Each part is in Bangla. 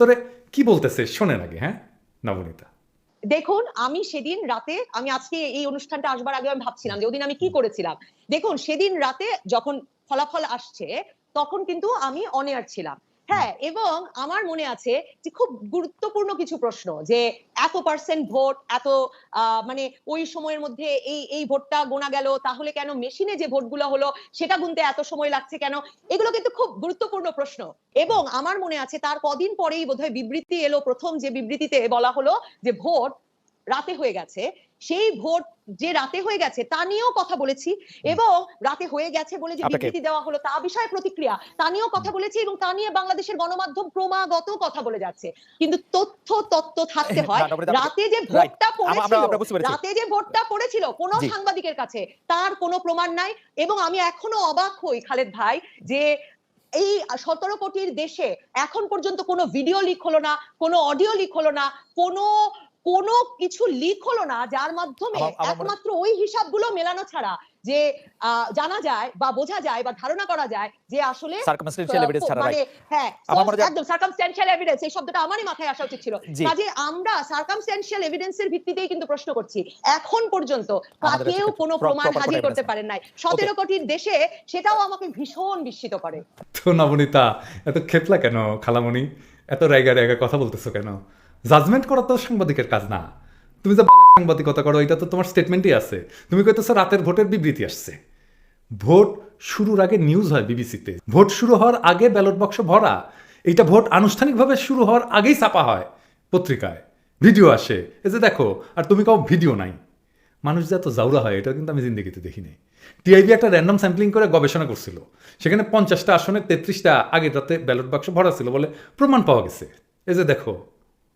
তোরে কি বলতেছে শোনেন আগে। হ্যাঁ নবনীতা, দেখুন, আমি সেদিন রাতে, আমি আজকে এই অনুষ্ঠানটা আসবার আগে আমি ভাবছিলাম যে ওদিন আমি কি করেছিলাম। দেখুন, সেদিন রাতে যখন ফলাফল আসছে তখন কিন্তু আমি অন এয়ার ছিলাম। হ্যাঁ, এবং আমার মনে আছে যে খুব গুরুত্বপূর্ণ কিছু প্রশ্ন, যে এত পার্সেন্ট ভোট, এত মানে ওই সময়ের মধ্যে এই এই ভোটটা গোনা গেল, তাহলে কেন মেশিনে যে ভোটগুলো হলো সেটা গুনতে এত সময় লাগছে কেন? এগুলো কিন্তু খুব গুরুত্বপূর্ণ প্রশ্ন। এবং আমার মনে আছে তার কদিন পরেই বোধহয় বিবৃতি এলো, প্রথম যে বিবৃতিতে বলা হলো যে ভোট রাতে হয়ে গেছে। সেই ভোট যে রাতে হয়ে গেছে তা নিয়েও কথা বলেছি, এবং রাতে হয়ে গেছে বলে যে বিবৃতি দেওয়া হলো তা বিষয়ে প্রতিক্রিয়া তা নিয়েও কথা বলেছি, এবং তা নিয়ে বাংলাদেশের গণমাধ্যম ক্রমাগত কথা বলে যাচ্ছে। কিন্তু তথ্য থাকতে হয়। রাতে যে ভোটটা পড়েছিল, রাতে যে ভোটটা পড়েছিল কোন সাংবাদিকের কাছে তার কোনো প্রমাণ নাই। এবং আমি এখনো অবাক হই খালেদ ভাই, যে এই 17 কোটির দেশে এখন পর্যন্ত কোনো ভিডিও লিক হলো না, কোনো অডিও লিক হলো না, কোনো কিছু লিক হলো না, যার মাধ্যমে একমাত্র ওই হিসাবগুলো মেলানো ছাড়া যে জানা যায় বা বোঝা যায় বা ধারণা করা যায় যে আসলে সার্কামস্ট্যান্সিয়াল এভিডেন্স ছাড়া, মানে হ্যাঁ একদম সার্কামস্ট্যান্সিয়াল এভিডেন্স, এই শব্দটা আমারই মাথায় আসা উচিত ছিল। কাজে আমরা সার্কামস্ট্যান্সিয়াল এভিডেন্সের ভিত্তিতেই কিন্তু প্রশ্ন করছি। এখন পর্যন্ত কেউ কোনো প্রমাণ হাজির করতে পারেন নাই 17 কোটির দেশে, সেটাও আমাকে ভীষণ বিস্মিত করে। তো নবনীতা এত খেপলা কেন? খালামণি এত রাইগা রাইগা কথা বলতেছো কেন? জাজমেন্ট করা তো সাংবাদিকের কাজ না। তুমি যে সাংবাদিকতা করো এটা তো তোমার স্টেটমেন্টই আছে। তুমি কইতেছো রাতের ভোটের বিবৃতি আসছে। ভোট শুরুর আগে নিউজ হয় বিবিসিতে, ভোট শুরু হওয়ার আগে ব্যালট বাক্স ভরা, এইটা ভোট আনুষ্ঠানিকভাবে শুরু হওয়ার আগেই ছাপা হয় পত্রিকায়, ভিডিও আসে, এই যে দেখো। আর তুমি কাউ ভিডিও নাই। মানুষ যে এত জাউরা হয় এটা কিন্তু আমি জিন্দেগিতে দেখি নাই। টিআইবি একটা র্যান্ডম স্যাম্পলিং করে গবেষণা করছিল, সেখানে 50টা আসনে 33টা আগের রাতে ব্যালট বাক্স ভরা ছিল বলে প্রমাণ পাওয়া গেছে। এই যে দেখো,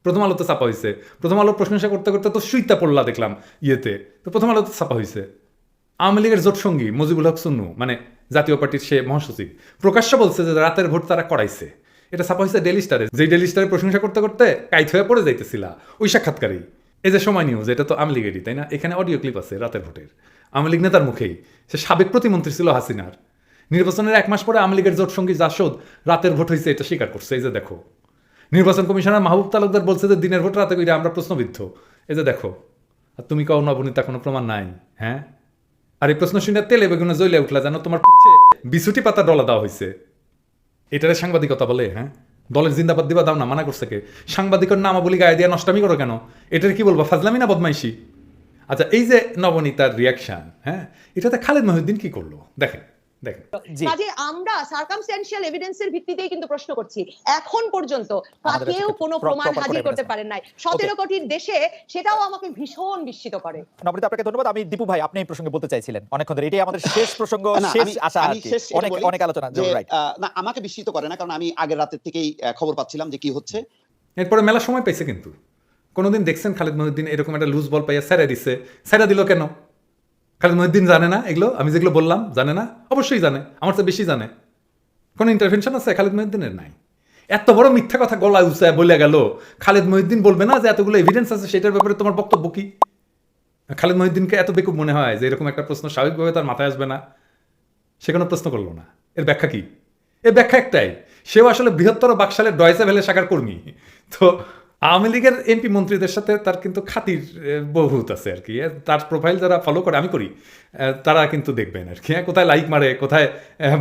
প্রথম আলোতে ছাপা হয়েছে। প্রথম আলো প্রশংসা করতে করতে তো সুইতা পড়লা দেখলাম ইয়েতে, তো প্রথম আলোতে ছাপা হয়েছে। আওয়ামী লীগের জোট সঙ্গী মুজিবুল হক সুন্নু, মানে জাতীয় পার্টির সে মহাসচিব, প্রকাশ্য বলছে যে রাতের ভোট তারা করাইছে। এটা ছাপা হয়েছে ডেইলি স্টারে, যে ডেইলি স্টারে প্রশংসা করতে করতে কাইত হয়ে পড়ে যাইতেছিলা ওই সাক্ষাৎকারেই। এই যে সময় নিউজ, এটা তো আওয়ামী লীগেরই, তাই না? এখানে অডিও ক্লিপ আছে রাতের ভোটের, আওয়ামী লীগ নেতার মুখেই। সে সাবেক প্রতিমন্ত্রী ছিল হাসিনার। নির্বাচনের 1 মাস পরে আওয়ামী লীগের জোট সঙ্গী জাসদ রাতের ভোট হয়েছে এটা স্বীকার করছে। এই যে দেখো, নির্বাচন কমিশনার মাহবুব তালুকদার বলছে যে দিনের ভোট রাতে কইরা আমরা প্রশ্নবিদ্ধ। এই যে দেখো, আর তুমি কাও নবনীতা কোনো প্রমাণ নাই। হ্যাঁ, আর এই প্রশ্ন শুনে তেলে বেগুনে জ্বলে উঠলা, জানো তোমার পিছে বিছুটি পাতা ডলা দেওয়া হয়েছে। এটারে সাংবাদিকতা বলে? হ্যাঁ, দলের জিন্দাবাদ দিবা দাও না, মানা করছে কে? সাংবাদিকের নামাবলী গায়ে দিয়ে নষ্টামি করো কেন? এটার কি বলবো, ফাজলামি না বদমাইশি? আচ্ছা, এই যে নবনীতার রিয়াকশন, হ্যাঁ, এটাতে খালেদ মহিউদ্দিন কি করলো দেখেন। কাজে আমরা সার্কামস্ট্যান্সিয়াল এভিডেন্সের ভিত্তিতেই কিন্তু প্রশ্ন করছি। এখন পর্যন্ত কেউ কোনো প্রমাণ হাজির করতে পারেন নাই 17 কোটির দেশে, সেটাও আমাকে ভীষণ বিস্মিত করে। নবনীতা, আপনাকে ধন্যবাদ। আমি দীপু ভাই, আপনি এই প্রসঙ্গে বলতে চাইছিলেন অনেকক্ষণ ধরে, এটাই আমাদের শেষ প্রসঙ্গ, শেষ আশা আর কি, অনেক আলোচনা। না, আমাকে বিস্মিত করে না, কারণ আমি আগের রাতের থেকেই খবর পাচ্ছিলাম যে কি হচ্ছে। এরপরে মেলা সময় পাইছে, কিন্তু কোনোদিন দেখছেন খালেদ মহিউদ্দিন এরকম একটা লুজ বল পাইয়া ছেড়ে দিছে? ছেড়ে দিল কেন? খালেদ মহিউদ্দিন জানে না এগুলো? আমি যেগুলো বললাম জানে না? অবশ্যই জানে, আমার চেয়ে বেশি জানে। কোনো ইন্টারভেনশন আছে খালেদ মহিউদ্দিনের? নাই। এত বড় মিথ্যা কথা গলায় উঁচায় বলে গেল, খালেদ মহিউদ্দিন বলবে না যে এতগুলো এভিডেন্স আছে সেটার ব্যাপারে তোমার বক্তব্য কি? খালেদ মহিউদ্দিনকে এত বেকুব মনে হয় যে এরকম একটা প্রশ্ন স্বাভাবিকভাবে তার মাথায় আসবে না? সে কোনো প্রশ্ন করলো না। এর ব্যাখ্যা কি? এর ব্যাখ্যা একটাই, সেও আসলে বৃহত্তর বাকশালের ডয়েসে ভেলে শাখার কর্মী। তো আওয়ামী লীগের এমপি মন্ত্রীদের সাথে তার কিন্তু খাতির বহুত আছে আর কি। তার প্রোফাইল যারা ফলো করে, আমি করি, তারা কিন্তু দেখবেন আর কি, কোথায় লাইক মারে, কোথায়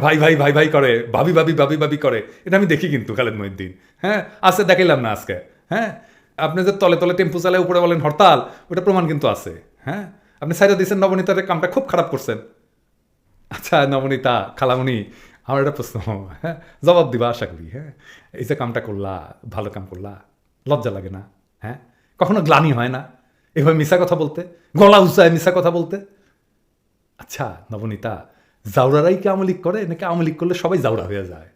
ভাই ভাই ভাই ভাই করে, ভাবি ভাবি ভাবি ভাবি করে, এটা আমি দেখি কিন্তু খালেদ মহিউদ্দিন। হ্যাঁ, আছে, দেখাইলাম না আজকে? হ্যাঁ, আপনি যে তলে তলে টেম্পু চালায় উপরে বলেন হরতাল, ওটা প্রমাণ কিন্তু আছে। হ্যাঁ, আপনি সাইডে দিচ্ছেন নবনীতার কামটা খুব খারাপ করছেন। আচ্ছা নবনীতা, খালামণি, আমার একটা প্রশ্ন, হ্যাঁ, জবাব দিবা আশা করি। হ্যাঁ, এই যে কামটা করলা, ভালো কাম করলা, লজ্জা লাগে না? হ্যাঁ, কখনো গ্লানি হয় না এভাবে মিশা কথা বলতে, গলা উঁচায় মিশা কথা বলতে? আচ্ছা নবনীতা, জাউরারাই কি আওয়ামী লীগ করে, নাকি আওয়ামী লীগ করলে সবাই জাউরা হয়ে যায়?